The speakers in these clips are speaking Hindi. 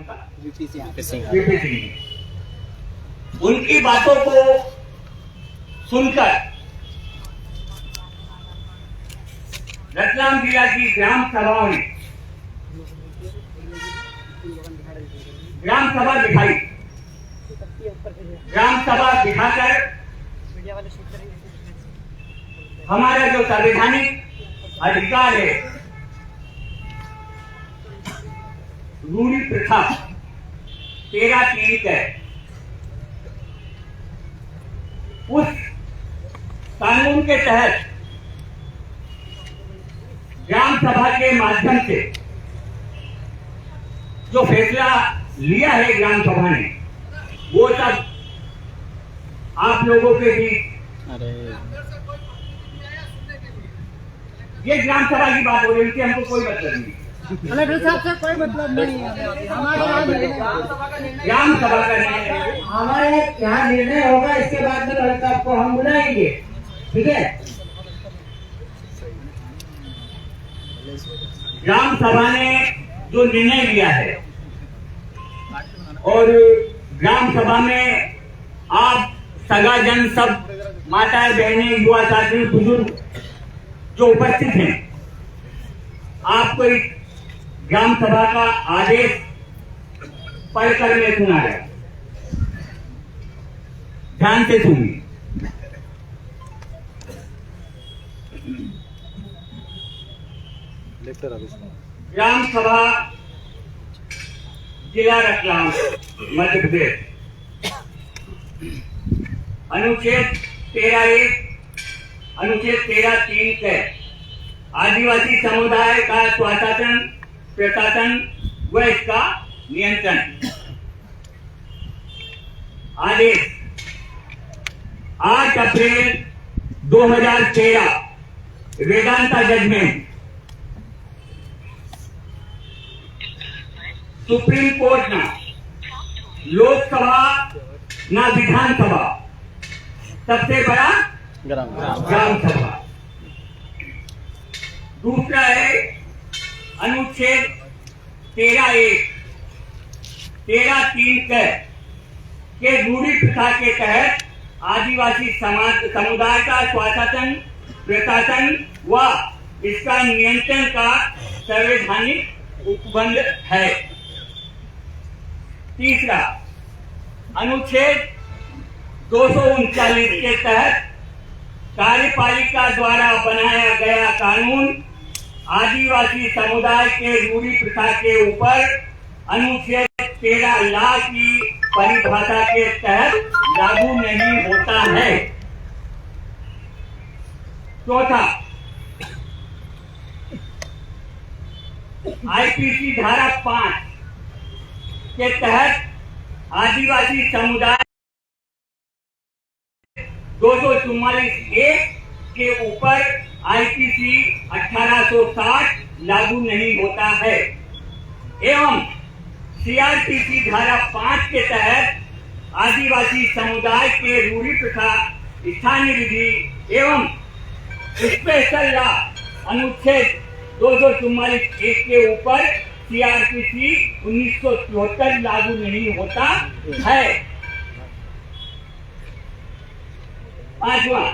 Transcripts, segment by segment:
उनका? वीपी सिंह। वीपी सिंह। उनकी बातों को सुनकर रतलाम जिला की ग्राम सभाओं ने ग्राम सभा दिखाई। ग्राम सभा दिखाकर हमारा जो संवैधानिक अधिकार है रूढ़ी प्रथा 13(3) है, उस कानून के तहत ग्राम सभा के माध्यम से जो फैसला लिया है ग्राम सभा ने, वो सब आप लोगों के बीच ये ग्राम सभा की बात हो रही थी, हमको कोई मतलब नहीं। कलेक्टर साहब से कोई मतलब नहीं है। हमारे ग्राम सभा का निर्णय हमारे यहाँ निर्णय होगा, इसके बाद में कलेक्टर साहब को हम बुलाएंगे, ठीक है। ग्राम सभा ने जो निर्णय लिया है और ग्राम सभा में आप सगाजन सब माताएं बहनें युवा साथी बुजुर्ग जो उपस्थित हैं, आपको इस ग्राम सभा का आदेश पढ़कर मैं सुना है, ध्यान से सुनिए। ग्राम सभा जिला रतलाम मध्य प्रदेश अनुच्छेद 13(1) अनुच्छेद 13(3) के आदिवासी समुदाय का स्वशासन प्रशासन व इसका नियंत्रण। आदेश 8 अप्रैल 2013 वेदांता जजमेंट। सुप्रीम कोर्ट ना लोकसभा ना विधानसभा, सबसे बड़ा ग्राम सभा। दूसरा है अनुच्छेद 13(1) 13(3) के रूढ़ी प्रथा के तहत आदिवासी समाज समुदाय का स्वशासन प्रशासन व इसका नियंत्रण का संवैधानिक उपबंध है। तीसरा अनुच्छेद 239 के तहत कार्यपालिका द्वारा बनाया गया कानून आदिवासी समुदाय के रूढ़ी प्रथा के ऊपर अनुच्छेद 13(ला) की परिभाषा के तहत लागू नहीं होता है। चौथा आईपीसी धारा 5 के तहत आदिवासी समुदाय 244(1) के ऊपर आईपीसी 1860 लागू नहीं होता है एवं सीआरपीसी धारा 5 के तहत आदिवासी समुदाय के रूढ़ी प्रथा स्थानीय विधि एवं स्पेशल लॉ अनुच्छेद 244(1) के ऊपर सीआरपीसी 1974 लागू नहीं होता है। पांचवा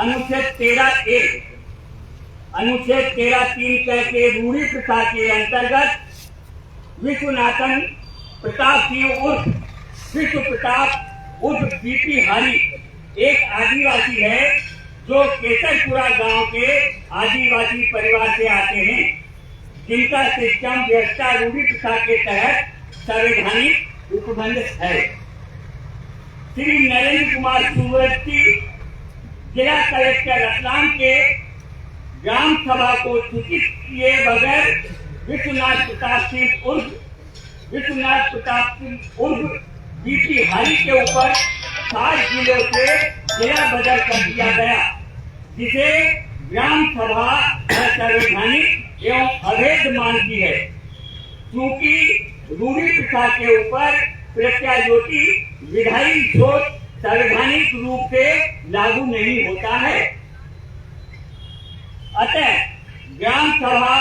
अनुच्छेद 13(1) अनुच्छेद 13(3) के रूढ़ी प्रथा के अंतर्गत विश्वनाथन प्रताप सिंह उर्फ विश्व प्रताप उर्फ बीपी हरी एक आदिवासी है जो केसरपुरा गांव के आदिवासी परिवार से आते हैं, जिनका सिस्टम व्यवस्था रूढ़ी प्रथा के तहत संवैधानिक उपबंध है। श्री नरेंद्र कुमार सूर्यवंशी जिला कलेक्टर रतलाम के ग्राम सभा को सूचित किए बगैर विश्वनाथ प्रताप सिंह उर्फ बीपी हरी के ऊपर 7 जिलों से जिला बदल कर दिया गया, जिसे ग्राम सभा संवैधानिक एवं अवैध मानती है, क्योंकि रूढ़ी प्रथा के ऊपर प्रत्यायोगी विधायी सोच संवैधानिक रूप से लागू नहीं होता है। अतः ग्राम सभा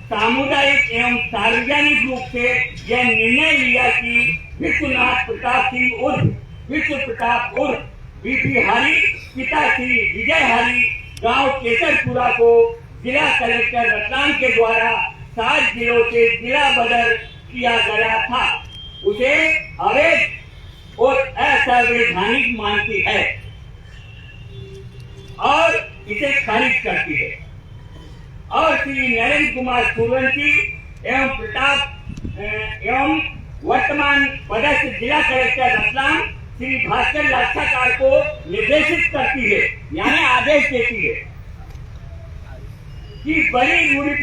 सामुदायिक एवं सार्वजनिक रूप से यह निर्णय लिया कि विश्वनाथ प्रताप सिंह उर्फ विश्व प्रताप उर्फ बीपी हरि पिता श्री विजय हरि गांव केसरपुरा को जिला कलेक्टर रतलाम के द्वारा 7 जिलों से जिला बदर किया गया था, उसे अवैध और असंवैधानिक मानती है और इसे खारिज करती है। और श्री नरेंद्र कुमार सूर्यवंशी एवं वर्तमान पदस्थ जिला कलेक्टर रतलाम श्री भास्कर लाक्षाकार को निर्देशित करती है, यानी आदेश देती है कि बड़ी दूरी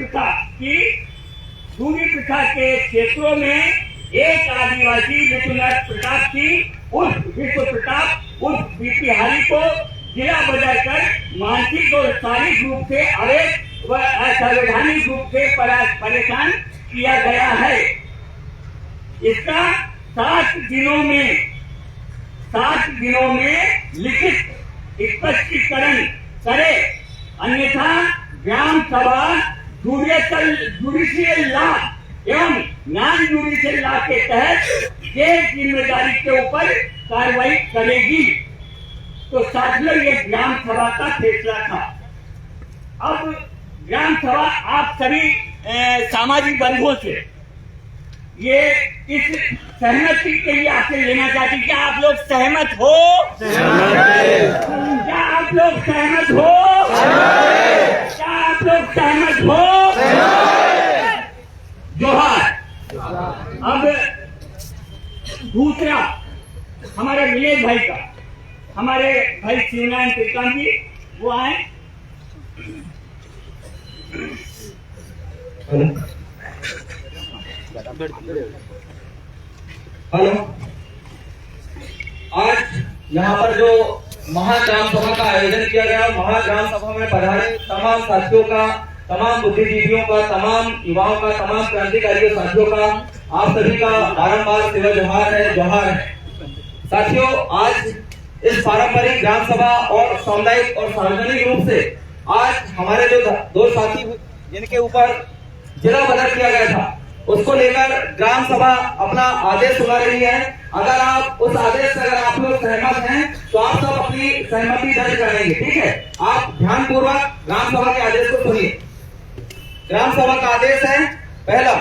प्रथा के क्षेत्रों में एक आदिवासी विश्वनाथ प्रताप सिंह उर्फ विश्व प्रताप उर्फ बीपी हरि को जिला बदल कर मानसिक और शारीरिक रूप से अवैध व असंवैधानिक रूप से परेशान किया गया है। इसका 7 दिनों में लिखित स्पष्टीकरण करे, अन्यथा ग्राम सभा जुडिशियल लॉ एवं नॉन जुडिशियल लॉ के तहत गैर जिम्मेदारी के ऊपर कार्रवाई करेगी। तो साथियों, ये ग्राम सभा का फैसला था। अब ग्राम सभा आप सभी सामाजिक बंधुओं से ये इस सहमति के लिए आपसे लेना चाहती, क्या आप लोग सहमत हो? क्या आप लोग सहमत हो? क्या आप लोग सहमत हो? जोहार। अब दूसरा हमारे विलेज भाई का, हमारे भाई शिवनारायण तिरकाम जी वो आए। हेलो, आज यहाँ पर जो महाग्राम सभा का आयोजन किया गया, महाग्राम सभा में पधारे तमाम साथियों का, तमाम बुद्धिजीवियों का, तमाम युवाओं का, तमाम क्रांतिकारियों साथियों का, आप सभी का बारंबार सेवा जोहार है। साथियों, आज इस पारंपरिक ग्राम सभा और सामुदायिक और सार्वजनिक रूप से आज हमारे जो 2 साथी जिनके ऊपर जिला बदल किया गया था, उसको लेकर ग्राम सभा अपना आदेश सुना रही है। अगर आप उस आदेश से अगर आप लोग सहमत हैं तो आप सब अपनी सहमति दर्ज करेंगे, ठीक है? आप ध्यानपूर्वक ग्राम सभा के आदेश को सुनिए। ग्राम सभा का आदेश है, पहला,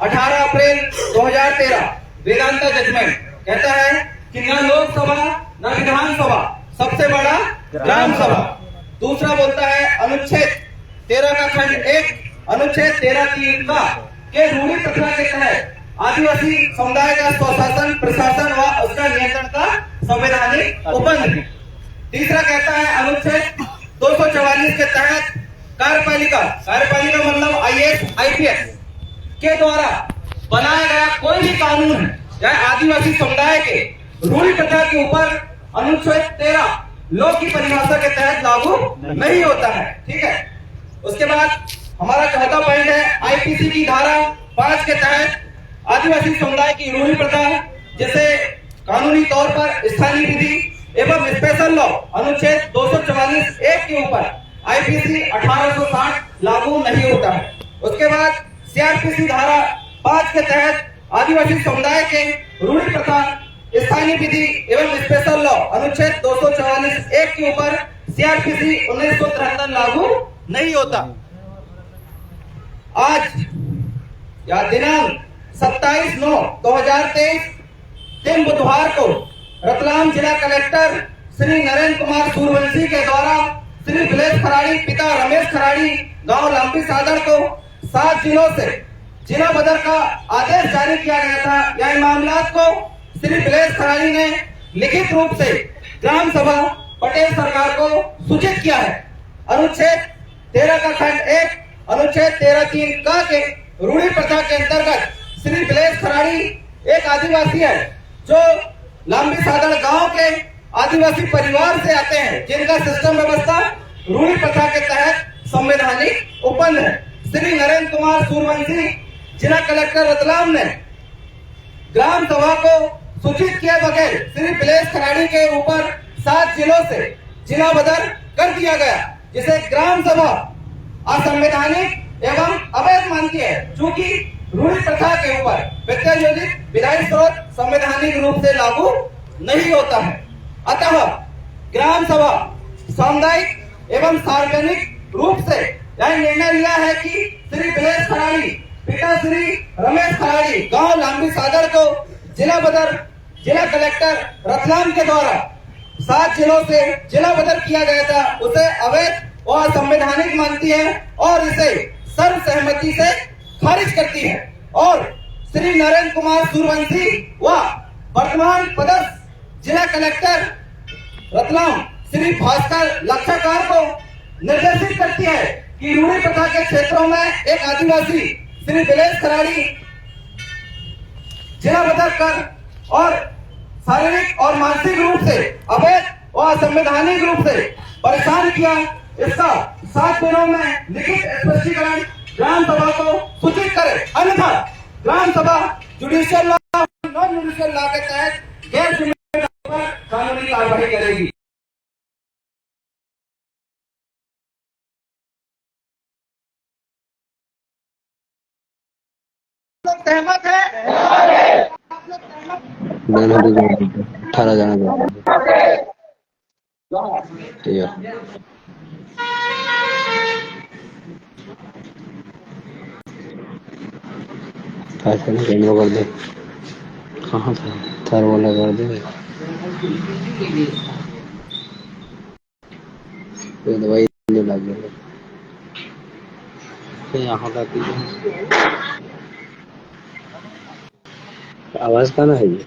18 अप्रैल 2013 वेदांता जजमेंट कहता है कि न लोकसभा न विधानसभा, सबसे बड़ा ग्राम सभा। दूसरा बोलता है अनुच्छेद 13 का खंड 1 अनुच्छेद 13(3) का के रूढ़ी प्रथा के तहत आदिवासी समुदाय का स्वशासन, प्रशासन व उसका नियंत्रण का संवैधानिक उपबंध। तीसरा कहता है अनुच्छेद 244 के तहत कार्यपालिका मतलब IAS IPS के द्वारा बनाया गया कोई भी कानून चाहे आदिवासी समुदाय के रूढ़ी प्रथा के ऊपर अनुच्छेद 13 लॉ की परिभाषा के तहत लागू नहीं होता है, ठीक है? उसके बाद हमारा चौथा पॉइंट है IPC की धारा 5 के तहत आदिवासी समुदाय की रूढ़ी प्रथा, जैसे कानूनी तौर पर स्थानीय विधि एवं स्पेशल लॉ अनुच्छेद 244(1) के ऊपर IPC 1860 लागू नहीं होता है। उसके बाद CRPC धारा 5 के तहत आदिवासी समुदाय के रूढ़ी प्रथा, स्थानीय विधि एवं स्पेशल लॉ अनुच्छेद 244(1) के ऊपर CRPC 1973 लागू नहीं होता। आज या दिनांक 27/9/2023 दिन बुधवार को रतलाम जिला कलेक्टर श्री नरेंद्र कुमार सूर्यवंशी के द्वारा श्री विलेज खराड़ी पिता रमेश खराड़ी गांव लंबी सादर को 7 जिलों से जिला बदल का आदेश जारी किया गया था। यह मामला को श्री विलेज खराड़ी ने लिखित रूप से ग्राम सभा पटेल सरकार को सूचित किया है। अनुच्छेद 13 का खंड 1 अनुच्छेद 13(3) का के रूढ़ी प्रथा के अंतर्गत श्री विलेज खराड़ी एक आदिवासी है जो लंबी सादड़ गांव के आदिवासी परिवार से आते हैं, जिनका सिस्टम व्यवस्था रूढ़ी प्रथा के तहत संवैधानिक उपबंध है। श्री नरेंद्र कुमार सूर्यवंशी जिला कलेक्टर रतलाम ने ग्राम सभा को सूचित किए बगैर श्री विलेज खराड़ी के ऊपर 7 जिलों से जिला बदल कर दिया गया, जिसे ग्राम सभा असंवैधानिक एवं अवैध मानती है, चूंकि रूढ़ी प्रथा के ऊपर प्रत्यायोजित विधायी स्रोत संवैधानिक रूप से लागू नहीं होता है। अतः ग्राम सभा सामुदायिक एवं सार्वजनिक रूप से यह निर्णय लिया है कि श्री बिलेश खराड़ी पिता श्री रमेश खराड़ी गांव लांबी सागर को जिला कलेक्टर रतलाम के द्वारा 7 जिलों से जिला बदर किया गया था, उसे अवैध और असंवैधानिक मानती है और इसे सर्वसहमति से खारिज करती है और श्री नरेंद्र कुमार सूर्यवंशी व वर्तमान पदस्थ जिला कलेक्टर रतलाम श्री भास्कर लक्षाकार को निर्देशित करती है कि रूढ़ी प्रथा के क्षेत्रों में एक आदिवासी श्री बिलेश खराड़ी जिला बदर कर और शारीरिक और मानसिक रूप से अवैध और असंवैधानिक रूप से परेशान किया। इसका 7 दिनों में लिखित स्पष्टीकरण ग्राम सभा को सूचित करे, अन्यथा ग्राम सभा judicial law non judicial law के तहत गैर जिम्मेदार पर कानूनी कार्रवाई करेगी। सहमत है? मैंने भी 18 जाना ठीक है। कैमरा कर दे, कहाँ था थार वाला कर दे, कोई दवाई नहीं लग गई यहाँ लाती आवाज का ना है ये।